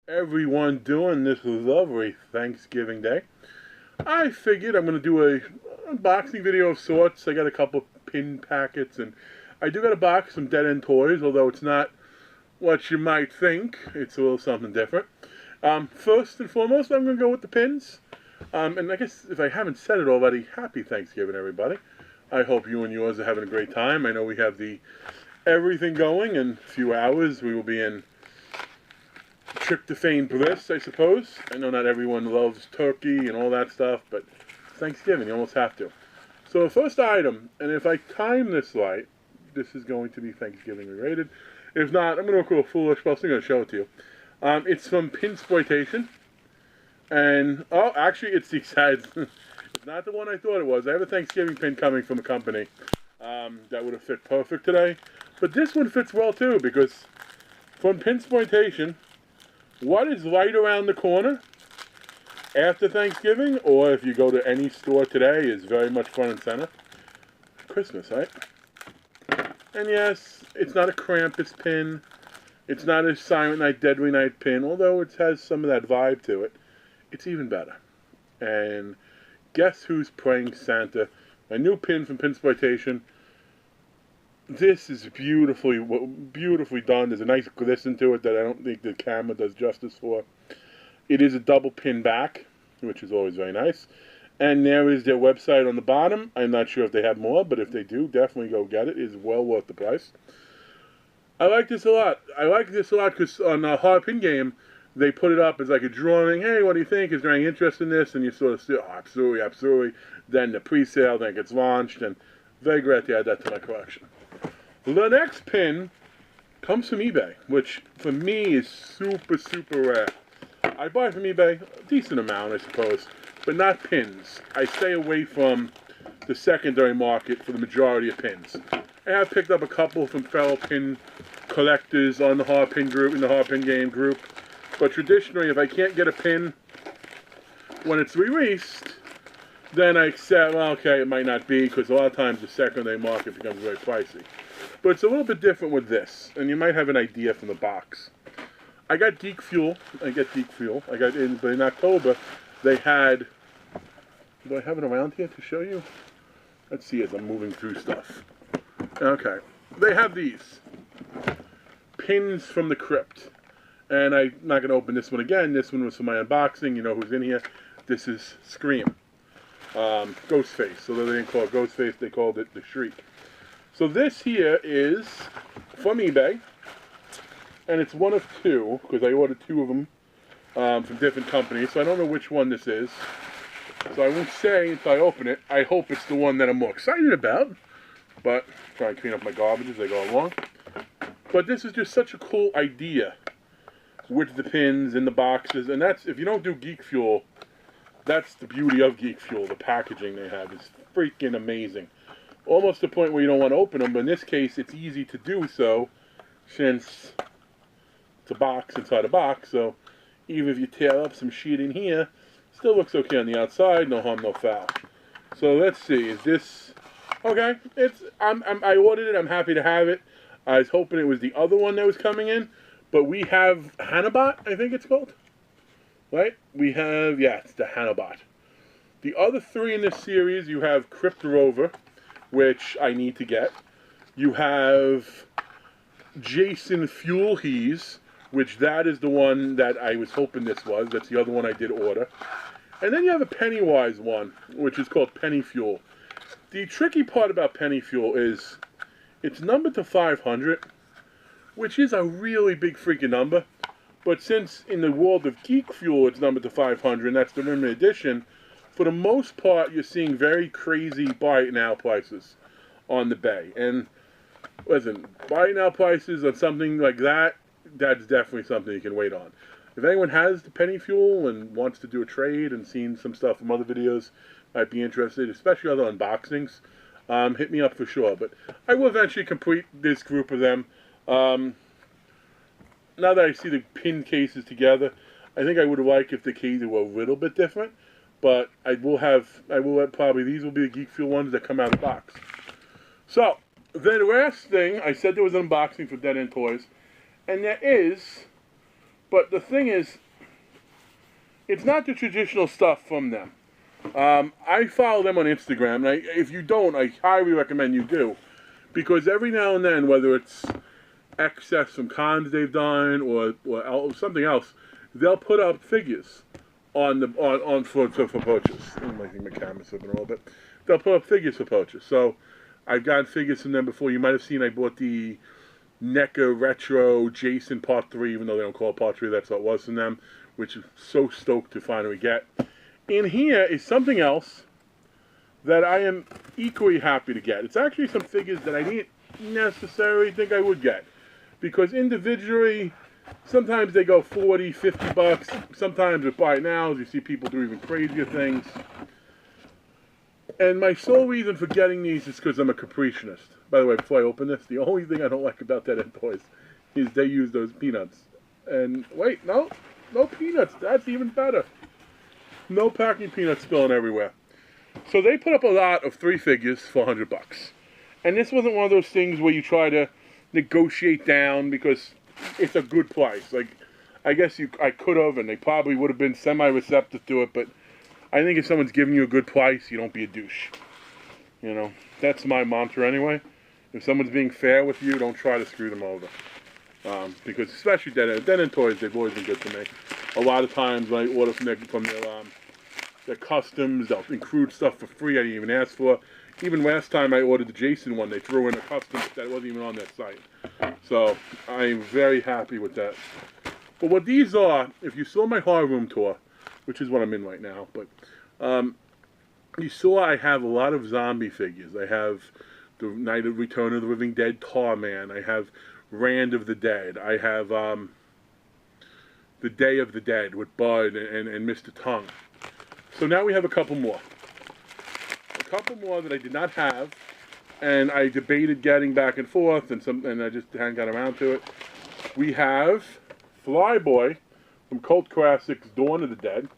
Everyone doing this lovely Thanksgiving Day. I figured I'm going to do a unboxing video of sorts. I got a couple pin packets, and I do got a box some Dead End toys, although it's not what you might think. It's a little something different. First and foremost, I'm going to go with the pins. And I guess if I haven't said it already, happy Thanksgiving, everybody. I hope you and yours are having a great time. I know we have the everything going. In a few hours, we will be in tryptophan bliss, I suppose. I know not everyone loves turkey and all that stuff, but Thanksgiving, you almost have to. So the first item, and if I time this right, this is going to be Thanksgiving related. If not, I'm going to go foolish, but I'm still going to show it to you. It's from Pinspoiltation. And, oh, actually, it's the size. It's not the one I thought it was. I have a Thanksgiving pin coming from a company that would have fit perfect today. But this one fits well, too, because from Pinspoiltation, what is right around the corner after Thanksgiving, or if you go to any store today, is very much front and center. Christmas, right? And yes, it's not a Krampus pin. It's not a Silent Night, Deadly Night pin, although it has some of that vibe to it. It's even better. And guess who's praying Santa? My new pin from Pinspoiltation. This is beautifully done. There's a nice glisten to it that I don't think the camera does justice for. It is a double pin back, which is always very nice. And there is their website on the bottom. I'm not sure if they have more, but if they do, definitely go get it. It is well worth the price. I like this a lot. I like this a lot because on the hard pin game, they put it up as like a drawing. Hey, what do you think? Is there any interest in this? And you sort of say, oh, absolutely, absolutely. Then the pre-sale, then it gets launched, and very glad to add that to my collection. The next pin comes from eBay, which for me is super, super rare. I buy from eBay a decent amount, I suppose, but not pins. I stay away from the secondary market for the majority of pins. I have picked up a couple from fellow pin collectors on the hard pin group, in the hard pin game group, but traditionally, if I can't get a pin when it's released, then I accept, well, okay, it might not be, because a lot of times the secondary market becomes very pricey. But it's a little bit different with this, and you might have an idea from the box. I got Geek Fuel. I got but in October, they had, do I have it around here to show you? Let's see as I'm moving through stuff. Okay. They have these pins from the crypt. And I'm not going to open this one again. This one was for my unboxing. You know who's in here. This is Scream. Ghostface. So they didn't call it Ghostface, they called it the Shriek. So this here is from eBay. And it's one of two, because I ordered two of them from different companies. So I don't know which one this is. So I won't say until I open it. I hope it's the one that I'm more excited about. But try and clean up my garbage as I go along. But this is just such a cool idea with the pins and the boxes. And that's, if you don't do Geek Fuel, that's the beauty of Geek Fuel. The packaging they have is freaking amazing. Almost to the point where you don't want to open them. But in this case, it's easy to do so since it's a box inside a box. So even if you tear up some sheet in here, still looks okay on the outside. No harm, no foul. So let's see. Is this... Okay. I ordered it. I'm happy to have it. I was hoping it was the other one that was coming in. But we have Hannabot, I think it's called. Right? We have, yeah, it's the Hannabot. The other three in this series, you have Crypt Rover, which I need to get. You have Jason Fuelhees, which that is the one that I was hoping this was. That's the other one I did order. And then you have a Pennywise one, which is called Penny Fuel. The tricky part about Penny Fuel is it's numbered to 500, which is a really big freaking number. But since in the world of Geek Fuel it's numbered to 500, and that's the limited edition, for the most part you're seeing very crazy buy it now prices on the Bay. And listen, buy it now prices on something like that, that's definitely something you can wait on. If anyone has the Penny Fuel and wants to do a trade and seen some stuff from other videos, might be interested, especially other unboxings, hit me up for sure. But I will eventually complete this group of them. Now that I see the pin cases together, I think I would like if the cases were a little bit different. But I will let probably these will be the Geek Fuel ones that come out of the box. So, the last thing, I said there was an unboxing for Dead End Toys. And there is But the thing is, it's not the traditional stuff from them. I follow them on Instagram, and if you don't, I highly recommend you do. Because every now and then, whether it's excess from cons they've done or something else, they'll put up figures on for purchase. I think my camera's slipping a little bit. They'll put up figures for purchase. So I've gotten figures from them before. You might have seen I bought the NECA Retro Jason Part 3, even though they don't call it Part 3, that's what it was from them, which is so stoked to finally get. In here is something else that I am equally happy to get. It's actually some figures that I didn't necessarily think I would get. Because individually, sometimes they go 40, 50 bucks. Sometimes with buy nows, you see people do even crazier things. And my sole reason for getting these is because I'm a capricianist. By the way, before I open this, the only thing I don't like about Dead End Toys is they use those peanuts. And wait, no peanuts. That's even better. No packing peanuts spilling everywhere. So they put up a lot of 3 figures for 100 bucks. And this wasn't one of those things where you try to negotiate down because it's a good price. Like, I guess I could have, and they probably would have been semi-receptive to it, but I think if someone's giving you a good price, you don't be a douche. You know, that's my mantra anyway. If someone's being fair with you, don't try to screw them over. Because especially Dead End Toys, they've always been good to me. A lot of times when I order from their customs, they'll include stuff for free I didn't even ask for. Even last time I ordered the Jason one, they threw in a custom that wasn't even on their site. So I'm very happy with that. But what these are, if you saw my horror room tour, which is what I'm in right now, but you saw I have a lot of zombie figures. I have the Night of Return of the Living Dead Tar Man. I have Rand of the Dead. I have the Day of the Dead with Bud and Mr. Tongue. So now we have a couple more. A couple more that I did not have, and I debated getting back and forth, and I just hadn't got around to it. We have Flyboy from Cult Classics Dawn of the Dead,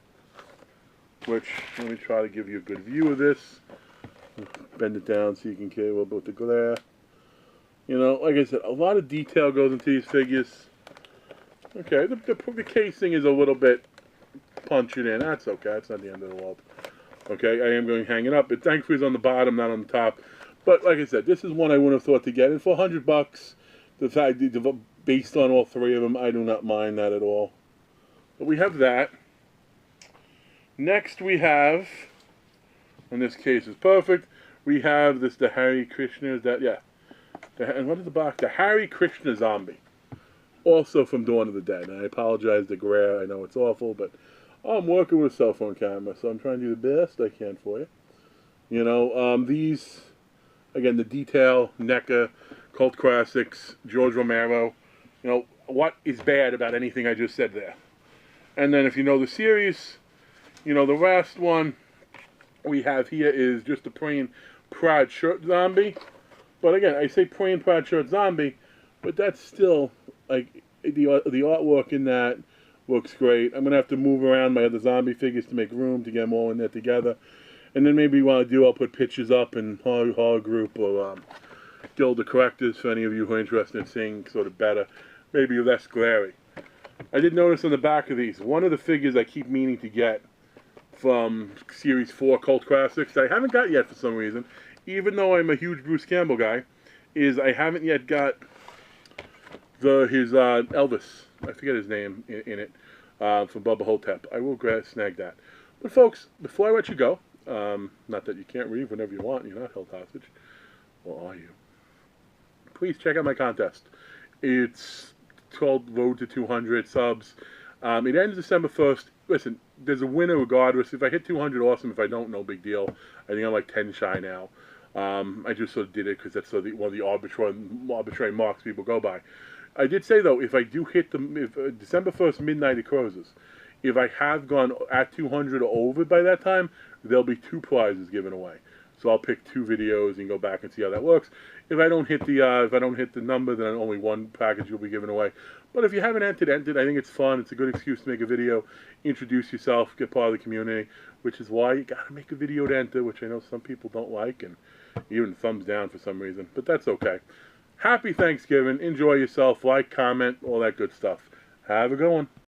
which, let me try to give you a good view of this. Bend it down so you can get a little bit with the glare. You know, like I said, a lot of detail goes into these figures. Okay, the casing is a little bit punching in. That's okay. That's not the end of the world. Okay, I am going to hang it up. It thankfully is on the bottom, not on the top. But like I said, this is one I wouldn't have thought to get. And for 100 bucks, the fact based on all 3 of them, I do not mind that at all. But we have that. Next we have, in this case is perfect, we have the Hare Krishna, and what is the box? The Hare Krishna Zombie. Also from Dawn of the Dead. And I apologize the glare, I know it's awful, but I'm working with a cell phone camera, so I'm trying to do the best I can for you. You know, these, again, the detail, NECA, Cult Classics, George Romero. You know, what is bad about anything I just said there? And then if you know the series, you know, the last one we have here is just a plain plaid shirt zombie. But again, I say plain plaid shirt zombie, but that's still, like, the artwork in that looks great. I'm going to have to move around my other zombie figures to make room to get them all in there together. And then maybe what I'll do, I'll put pictures up in Horror Group or Guild of Collectors for any of you who are interested in seeing sort of better, maybe less glary. I did notice on the back of these, one of the figures I keep meaning to get from Series 4 Cult Classics that I haven't got yet for some reason, even though I'm a huge Bruce Campbell guy, is I haven't yet got his Elvis, I forget his name in it, from Bubba Hotep. I will snag that. But folks, before I let you go, not that you can't leave whenever you want, you're not held hostage, or are you? Please check out my contest. It's called Road to 200 subs. It ends December 1st. Listen, there's a winner regardless. If I hit 200, awesome. If I don't, no big deal. I think I'm like 10 shy now. I just sort of did it because that's sort of one of the arbitrary marks people go by. I did say, though, if I do hit December 1st midnight it closes, if I have gone at 200 or over by that time, there'll be 2 prizes given away. So I'll pick 2 videos and go back and see how that works. If I don't hit the number, then only 1 package will be given away. But if you haven't entered. I think it's fun. It's a good excuse to make a video, introduce yourself, get part of the community, which is why you got to make a video to enter, which I know some people don't like, and even thumbs down for some reason. But that's okay. Happy Thanksgiving. Enjoy yourself. Like, comment, all that good stuff. Have a good one.